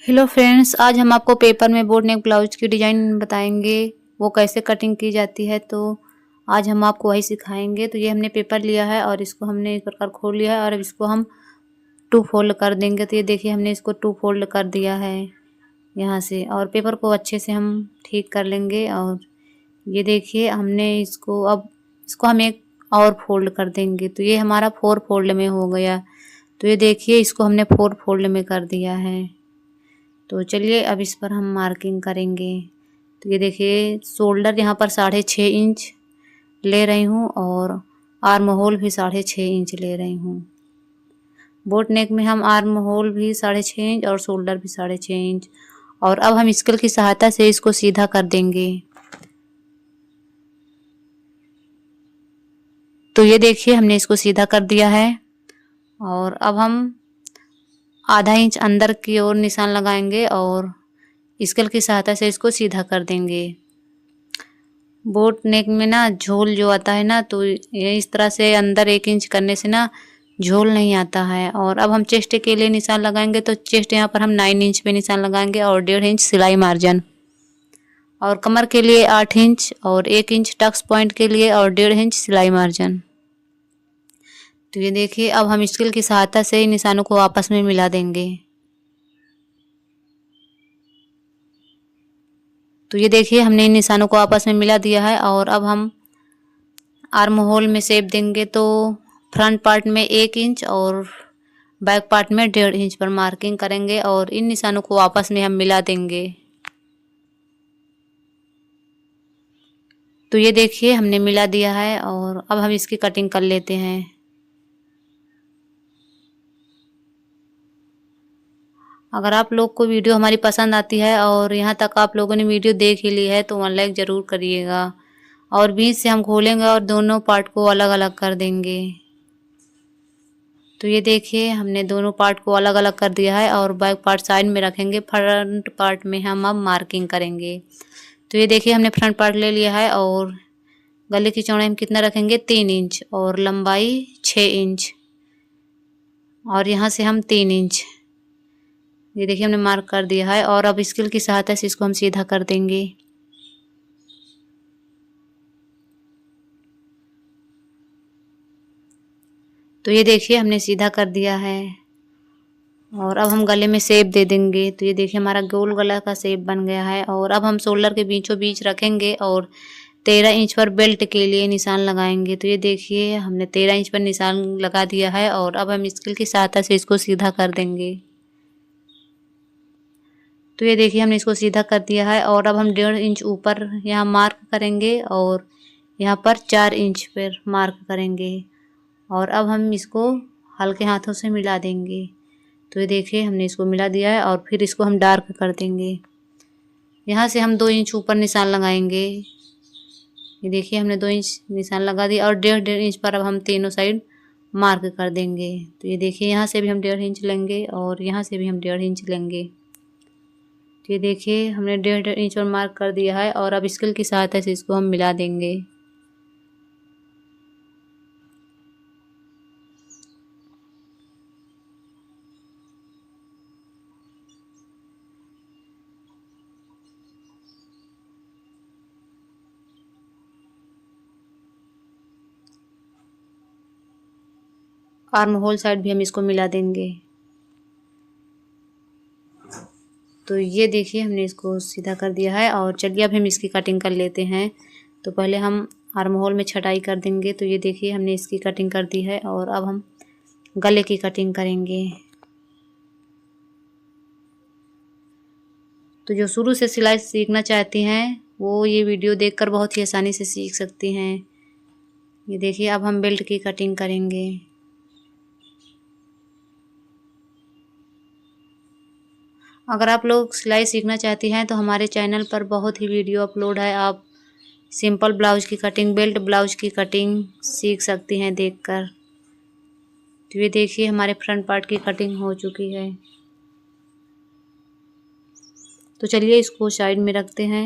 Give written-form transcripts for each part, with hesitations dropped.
Hello friends, आज हम आपको पेपर में बोट नेक ब्लाउज की डिज़ाइन बताएंगे, वो कैसे कटिंग की जाती है। तो आज हम आपको वही सिखाएंगे। तो ये हमने पेपर लिया है और इसको हमने इस प्रकार खोल लिया है और अब इसको हम टू फोल्ड कर देंगे। तो ये देखिए हमने इसको टू फोल्ड कर दिया है यहाँ से, और पेपर को अच्छे से हम ठीक कर लेंगे। और ये देखिए हमने इसको हम एक और फोल्ड कर देंगे। तो ये हमारा 4 फोल्ड में हो गया। तो ये देखिए इसको हमने 4 फोल्ड में कर दिया है। तो चलिए अब इस पर हम मार्किंग करेंगे। तो ये देखिए शोल्डर यहाँ पर 6.5 इंच ले रही हूँ और आर्म होल भी 6.5 इंच ले रही हूँ। बोट नेक में हम आर्म होल भी 6.5 इंच और शोल्डर भी 6.5 इंच। और अब हम स्केल की सहायता से इसको सीधा कर देंगे। तो ये देखिए हमने इसको सीधा कर दिया है और अब हम आधा इंच अंदर की ओर निशान लगाएंगे और स्केल की सहायता से इसको सीधा कर देंगे। बोट नेक में ना झोल जो आता है ना, तो ये इस तरह से अंदर 1 इंच करने से ना झोल नहीं आता है। और अब हम चेस्ट के लिए निशान लगाएंगे। तो चेस्ट यहाँ पर हम 9 इंच पे निशान लगाएंगे और 1.5 इंच सिलाई मार्जिन, और कमर के लिए 8 इंच और 1 इंच टक्स पॉइंट के लिए और 1.5 इंच सिलाई मार्जिन। तो ये देखिए अब हम स्केल की सहायता से इन निशानों को आपस में मिला देंगे। तो ये देखिए हमने इन निशानों को आपस में मिला दिया है और अब हम आर्म होल में शेप देंगे। तो फ्रंट पार्ट में 1 इंच और बैक पार्ट में 1.5 इंच पर मार्किंग करेंगे और इन निशानों को आपस में हम मिला देंगे। तो ये देखिए हमने मिला दिया है और अब हम इसकी कटिंग कर लेते हैं। अगर आप लोग को वीडियो हमारी पसंद आती है और यहाँ तक आप लोगों ने वीडियो देख ही ली है तो 1 लाइक ज़रूर करिएगा। और बीच से हम खोलेंगे और दोनों पार्ट को अलग अलग कर देंगे। तो ये देखिए हमने दोनों पार्ट को अलग अलग कर दिया है और बैक पार्ट साइड में रखेंगे। फ्रंट पार्ट में हम अब मार्किंग करेंगे। तो ये देखिए हमने फ्रंट पार्ट ले लिया है और गले की चौड़ाई हम कितना रखेंगे 3 इंच और लंबाई 6 इंच, और यहाँ से हम 3 इंच, ये देखिए हमने मार्क कर दिया है। और अब स्केल की सहायता से इसको हम सीधा कर देंगे। तो ये देखिए हमने सीधा कर दिया है और अब हम गले में शेप दे देंगे। तो ये देखिए हमारा गोल गला का शेप बन गया है। और अब हम शोल्डर के बीचों बीच रखेंगे और 13 इंच पर बेल्ट के लिए निशान लगाएंगे। तो ये देखिए हमने 13 इंच पर निशान लगा दिया है और अब हम स्केल की सहायता से इसको सीधा कर देंगे। तो ये देखिए हमने इसको सीधा कर दिया है और अब हम 1.5 इंच ऊपर यहाँ मार्क करेंगे और यहाँ पर 4 इंच पर मार्क करेंगे और अब हम इसको हल्के हाथों से मिला देंगे। तो ये देखिए हमने इसको मिला दिया है और फिर इसको हम डार्क कर देंगे। यहाँ से हम 2 इंच ऊपर निशान लगाएंगे। ये देखिए हमने 2 इंच निशान लगा दिया और 1.5 इंच पर अब हम तीनों साइड मार्क कर देंगे। तो ये देखिए यहाँ से भी हम 1.5 इंच लेंगे और यहाँ से भी हम 1.5 इंच लेंगे। तो ये देखिए हमने 1.5 इंच पर मार्क कर दिया है और अब स्केल की सहायता से इसको हम मिला देंगे। आर्म होल साइड भी हम इसको मिला देंगे। तो ये देखिए हमने इसको सीधा कर दिया है और चलिए अब हम इसकी कटिंग कर लेते हैं। तो पहले हम आर्म होल में छटाई कर देंगे। तो ये देखिए हमने इसकी कटिंग कर दी है और अब हम गले की कटिंग करेंगे। तो जो शुरू से सिलाई सीखना चाहती हैं वो ये वीडियो देखकर बहुत ही आसानी से सीख सकती हैं। ये देखिए अब हम बेल्ट की कटिंग करेंगे। अगर आप लोग सिलाई सीखना चाहती हैं तो हमारे चैनल पर बहुत ही वीडियो अपलोड है। आप सिंपल ब्लाउज की कटिंग, बेल्ट ब्लाउज की कटिंग सीख सकती हैं देखकर। तो ये देखिए हमारे फ्रंट पार्ट की कटिंग हो चुकी है। तो चलिए इसको साइड में रखते हैं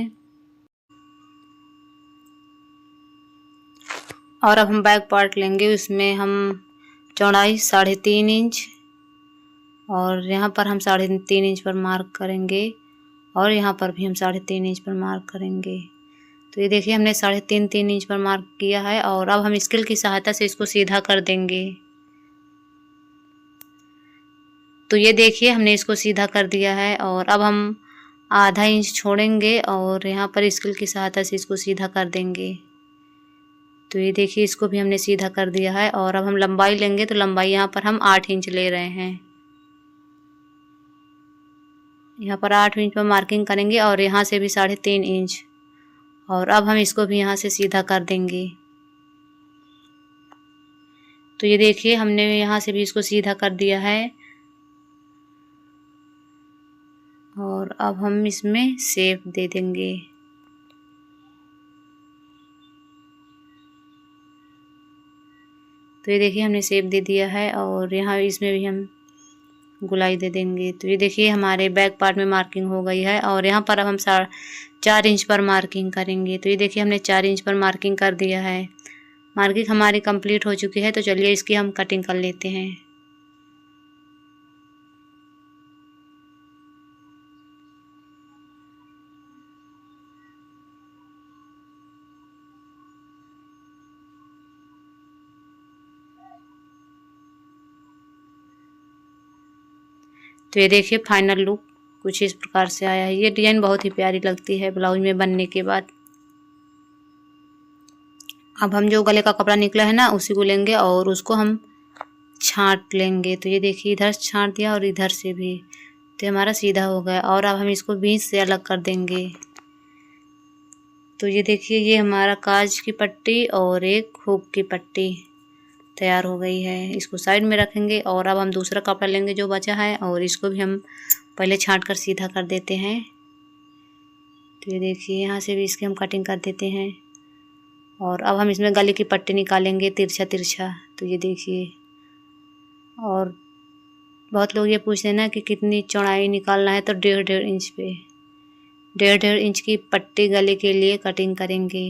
और अब हम बैक पार्ट लेंगे। उसमें हम चौड़ाई 3.5 इंच और यहाँ पर हम 3.5 इंच पर मार्क करेंगे और यहाँ पर भी हम 3.5 इंच पर मार्क करेंगे। तो ये देखिए हमने 3.5 इंच पर मार्क किया है और अब हम स्केल की सहायता से इसको सीधा कर देंगे। तो ये देखिए हमने इसको सीधा कर दिया है और अब हम आधा इंच छोड़ेंगे और यहाँ पर स्केल की सहायता से इसको सीधा कर देंगे। तो ये देखिए इसको भी हमने सीधा कर दिया है और अब हम लंबाई लेंगे तो लंबाई यहाँ पर हम 8 इंच ले रहे हैं। यहाँ पर 8 इंच पर मार्किंग करेंगे और यहाँ से भी 3.5 इंच और अब हम इसको भी यहाँ से सीधा कर देंगे। तो ये देखिए हमने यहाँ से भी इसको सीधा कर दिया है और अब हम इसमें शेप दे देंगे। तो ये देखिए हमने शेप दे दिया है और यहाँ इसमें भी हम गुलाई दे देंगे। तो ये देखिए हमारे बैक पार्ट में मार्किंग हो गई है और यहाँ पर अब हम 4 इंच पर मार्किंग करेंगे। तो ये देखिए हमने 4 इंच पर मार्किंग कर दिया है। मार्किंग हमारी कंप्लीट हो चुकी है। तो चलिए इसकी हम कटिंग कर लेते हैं। तो ये देखिए फाइनल लुक कुछ इस प्रकार से आया है। ये डिज़ाइन बहुत ही प्यारी लगती है ब्लाउज में बनने के बाद। अब हम जो गले का कपड़ा निकला है ना उसी को लेंगे और उसको हम छांट लेंगे। तो ये देखिए इधर छांट दिया और इधर से भी, तो हमारा सीधा हो गया और अब हम इसको बीच से अलग कर देंगे। तो ये देखिए ये हमारा काज की पट्टी और एक हुक की पट्टी तैयार हो गई है। इसको साइड में रखेंगे और अब हम दूसरा कपड़ा लेंगे जो बचा है और इसको भी हम पहले छांट कर सीधा कर देते हैं। तो ये देखिए यहाँ से भी इसकी हम कटिंग कर देते हैं और अब हम इसमें गले की पट्टी निकालेंगे तिरछा तिरछा। तो ये देखिए, और बहुत लोग ये पूछते हैं ना कि कितनी चौड़ाई निकालना है, तो 1.5 इंच पे 1.5 इंच की पट्टी गले के लिए कटिंग करेंगे।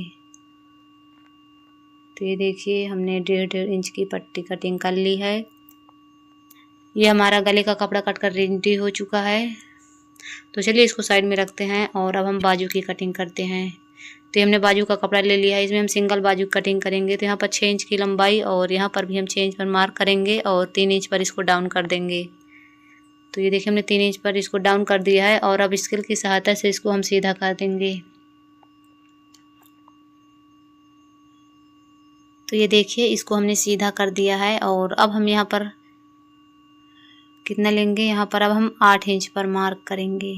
तो ये देखिए हमने 1.5 इंच की पट्टी कटिंग कर ली है। ये हमारा गले का कपड़ा कट कर रेडी हो चुका है। तो चलिए इसको साइड में रखते हैं और अब हम बाजू की कटिंग करते हैं। तो हमने बाजू का कपड़ा ले लिया है, इसमें हम सिंगल बाजू कटिंग करेंगे। तो यहाँ पर 6 इंच की लंबाई और यहाँ पर भी हम 6 इंच पर मार्क करेंगे और 3 इंच पर इसको डाउन कर देंगे। तो ये देखिए हमने 3 इंच पर इसको डाउन कर दिया है और अब स्केल की सहायता से इसको हम सीधा कर देंगे। तो ये देखिए इसको हमने सीधा कर दिया है और अब हम यहाँ पर कितना लेंगे, यहाँ पर अब हम 8 इंच पर मार्क करेंगे।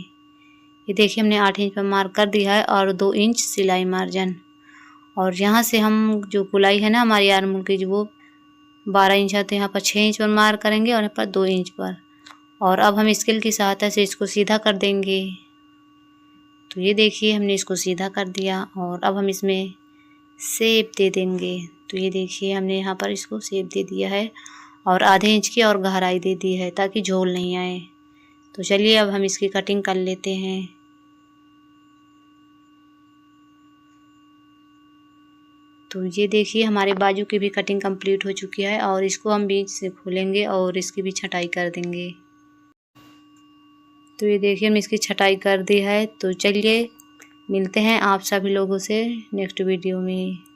ये देखिए हमने 8 इंच पर मार्क कर दिया है और 2 इंच सिलाई मार्जिन, और यहाँ से हम जो गुलाई है ना हमारी आर्म होल की जो वो 12 इंच है, तो यहाँ पर 6 इंच पर मार्क करेंगे और यहाँ पर 2 इंच पर, और अब हम स्केल की सहायता से इसको सीधा कर देंगे। तो ये देखिए हमने इसको सीधा कर दिया और अब हम इसमें शेप दे देंगे। तो ये देखिए हमने यहाँ पर इसको शेप दे दिया है और आधे इंच की और गहराई दे दी है ताकि झोल नहीं आए। तो चलिए अब हम इसकी कटिंग कर लेते हैं। तो ये देखिए हमारे बाजू की भी कटिंग कंप्लीट हो चुकी है और इसको हम बीच से खोलेंगे और इसकी भी छटाई कर देंगे। तो ये देखिए हमने इसकी छटाई कर दी है। तो चलिए मिलते हैं आप सभी लोगों से नेक्स्ट वीडियो में।